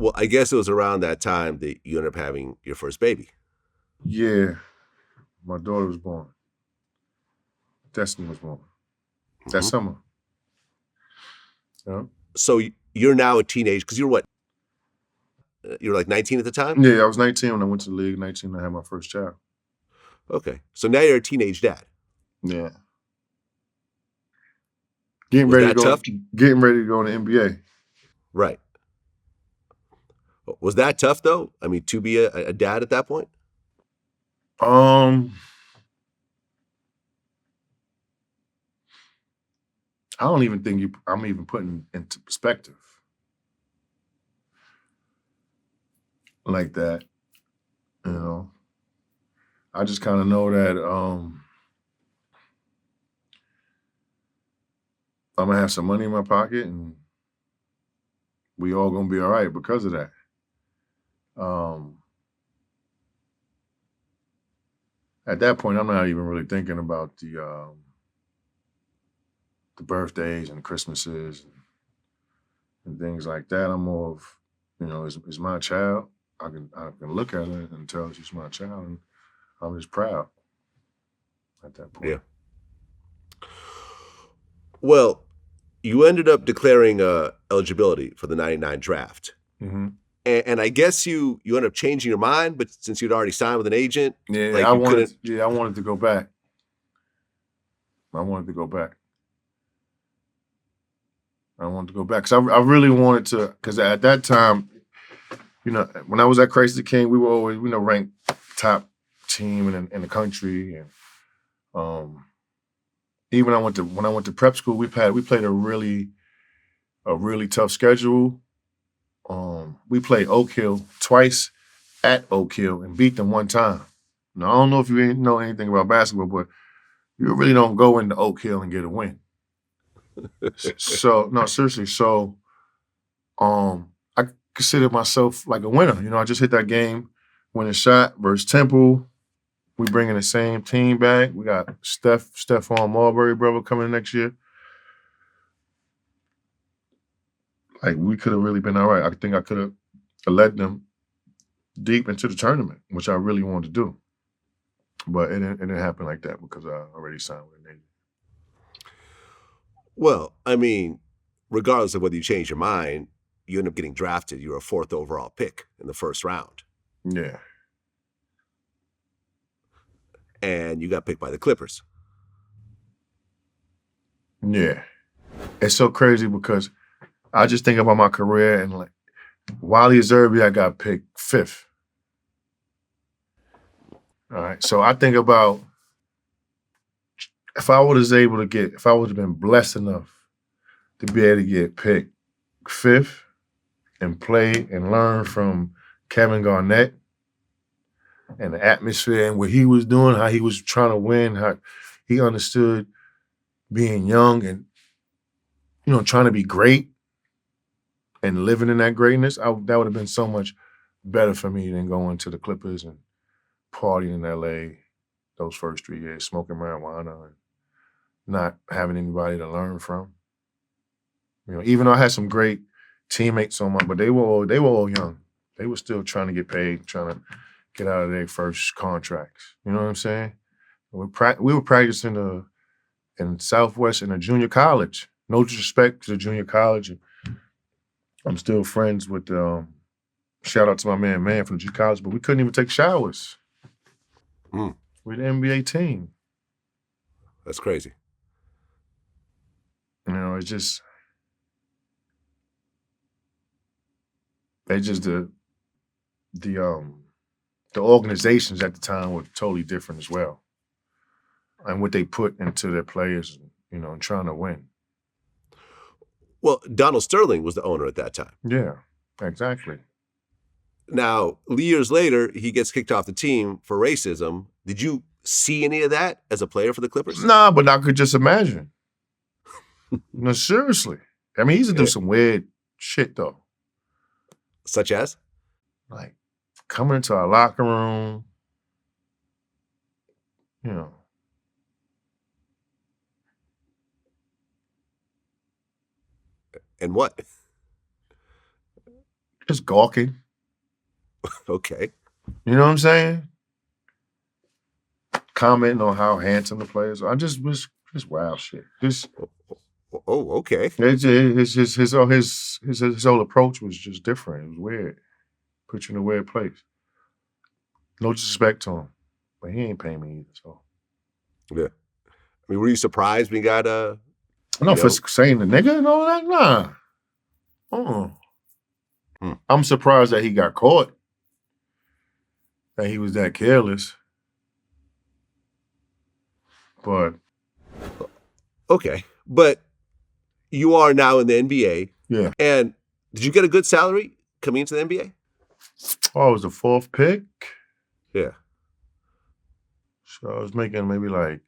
Well, I guess it was around that time that you ended up having your first baby. Yeah, my daughter was born. Destiny was born that Hmm. summer. Yeah. So you're now a teenager because you're what? You're like 19 at the time? Yeah, I was 19 when I went to the league. 19 when I had my first child. Okay. So now you're a teenage dad. Yeah. Getting Was ready to that go. tough? Getting ready to go in the NBA. Right. Was that tough though? I mean, to be a dad at that point? Um, I don't even think I'm even putting into perspective like that. You know, I just kind of know that I'm gonna have some money in my pocket, and we all gonna be all right because of that. Um, at that point, I'm not even really thinking about the birthdays and Christmases and things like that. I'm more of, is my child. I can look at it and tell she's my child, and I'm just proud at that point. Yeah. Well, you ended up declaring eligibility for the '99 draft. Mm-hmm. And I guess you ended up changing your mind, but since you'd already signed with an agent, Yeah, like you couldn't. I wanted to go back. I wanted to go back. I wanted to go back because I really wanted to. Because at that time, when I was at Crazy King, we were always, ranked top team in the country, and even when I went to prep school, we played a really tough schedule. We played Oak Hill twice at Oak Hill and beat them one time. Now I don't know if you know anything about basketball, but you really don't go into Oak Hill and get a win. So no, seriously. So I consider myself like a winner. I just hit that game, winning shot versus Temple. We bringing the same team back. We got Stephon Marbury, brother, coming next year. Like we could have really been all right. I think I could have led them deep into the tournament, which I really wanted to do. But it didn't happen like that because I already signed with an agent. Well, I mean, regardless of whether you change your mind, you end up getting drafted. You're a fourth overall pick in the first round, Yeah. and you got picked by the Clippers. Yeah. It's so crazy because I just think about my career and like Wally Zerby, I got picked fifth. All right. So I think about if I would have been blessed enough to be able to get picked fifth and play and learn from Kevin Garnett and the atmosphere and what he was doing, how he was trying to win, how he understood being young and trying to be great and living in that greatness. That would have been so much better for me than going to the Clippers and partying in LA those first 3 years, smoking marijuana and not having anybody to learn from. Even though I had some great teammates on but they were all young. They were still trying to get paid, trying to get out of their first contracts. You know what I'm saying? We were practicing in Southwest in a junior college. No disrespect to the junior college. I'm still friends with shout out to my man from the junior college, but we couldn't even take showers. Mm, We're the NBA team. that's crazy. It's just the organizations at the time were totally different as well, and what they put into their players, and trying to win. Well, Donald Sterling was the owner at that time. Yeah, exactly. Now, years later, he gets kicked off the team for racism. Did you see any of that as a player for the Clippers? Nah, but I could just imagine. No, seriously. I mean, he used to do some weird shit though. Such as? Like coming into our locker room, you know. And what? just gawking. Okay. You know what I'm saying? Commenting on how handsome the players are. I just was just wild shit. Just Oh, okay. his whole approach was just different. It was weird. Put you in a weird place. No disrespect to him, but he ain't paying me either. So Yeah. I mean, were you surprised when you got no, for saying the nigga and all that, nah. I'm surprised that he got caught. That he was that careless. But okay. But you are now in the NBA. yeah. And did you get a good salary coming into the NBA? Oh, it was the 4th pick. Yeah. So I was making maybe like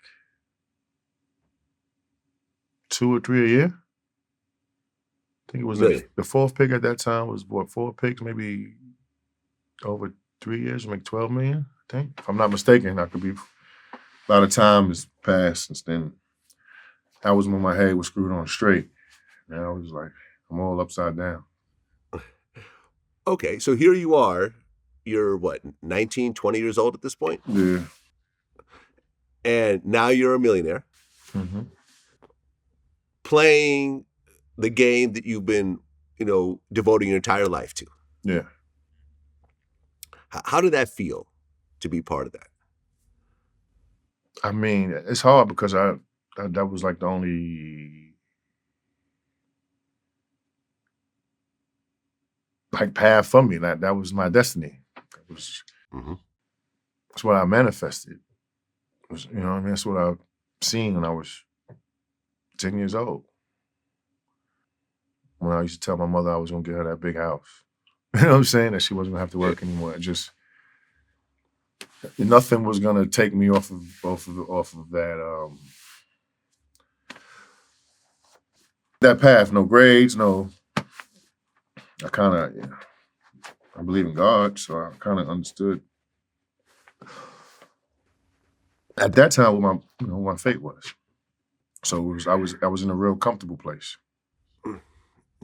2 or 3 a year. I think it was Really? the 4th pick at that time was what, 4 picks, maybe over 3 years, make 12 million, I think. If I'm not mistaken, I could be. A lot of time has passed since then. That was when my head was screwed on straight. And I was like, I'm all upside down. Okay, so here you are. You're what, 19, 20 years old at this point? Yeah. And now you're a millionaire. Mm-hmm. Playing the game that you've been, devoting your entire life to. Yeah. How did that feel to be part of that? I mean, it's hard because that was like the only path for me. That was my destiny. That's what I manifested. You know what I mean? That's what I seen when I was 10 years old. When I used to tell my mother I was gonna get her that big house. You know what I'm saying? That she wasn't gonna have to work anymore. Nothing was gonna take me off of that path. No grades, no. I believe in God, so I kind of understood at that time what my fate was. So I was in a real comfortable place.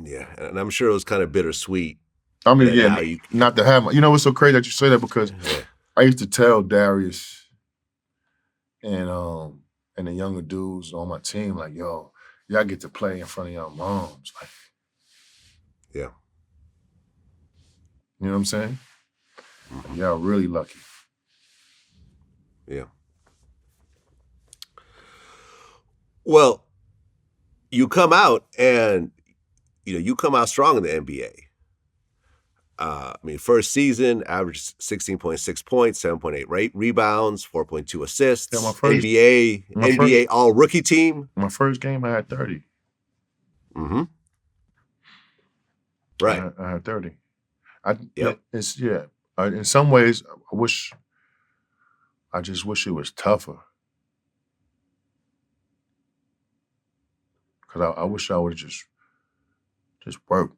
Yeah, and I'm sure it was kind of bittersweet. I mean, not to have it's so crazy that you say that because I used to tell Darius and the younger dudes on my team, like, yo, y'all get to play in front of your moms. Like, yeah. You know what I'm saying? Y'all really lucky. Yeah. Well, you come out and you come out strong in the NBA. First season, averaged 16.6 points, 7.8 rebounds, 4.2 assists. Yeah, my first NBA all rookie team. My first game, I had 30. Mm-hmm. Right. I had 30. In some ways, I just wish it was tougher. Because I wish I would just work.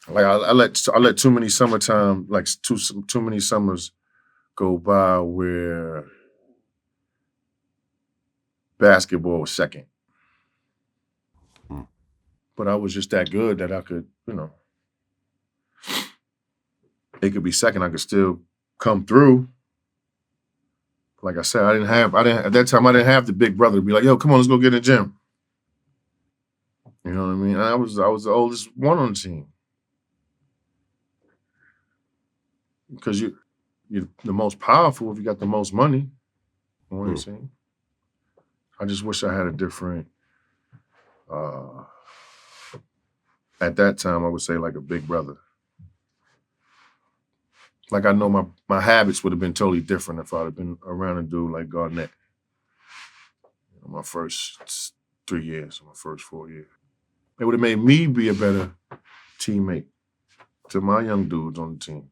Like I let too many summertime, like too many summers go by where basketball was second. But I was just that good that I could, it could be second. I could still come through. Like I said, at that time I didn't have the big brother to be like, yo, come on, let's go get in the gym. You know what I mean? I was the oldest one on the team. Because you're the most powerful if you got the most money. You know what I'm saying? I just wish I had a different at that time I would say like a big brother. Like I know my habits would have been totally different if I'd have been around a dude like Garnett. My first 3 years, my first 4 years. It would have made me be a better teammate to my young dudes on the team.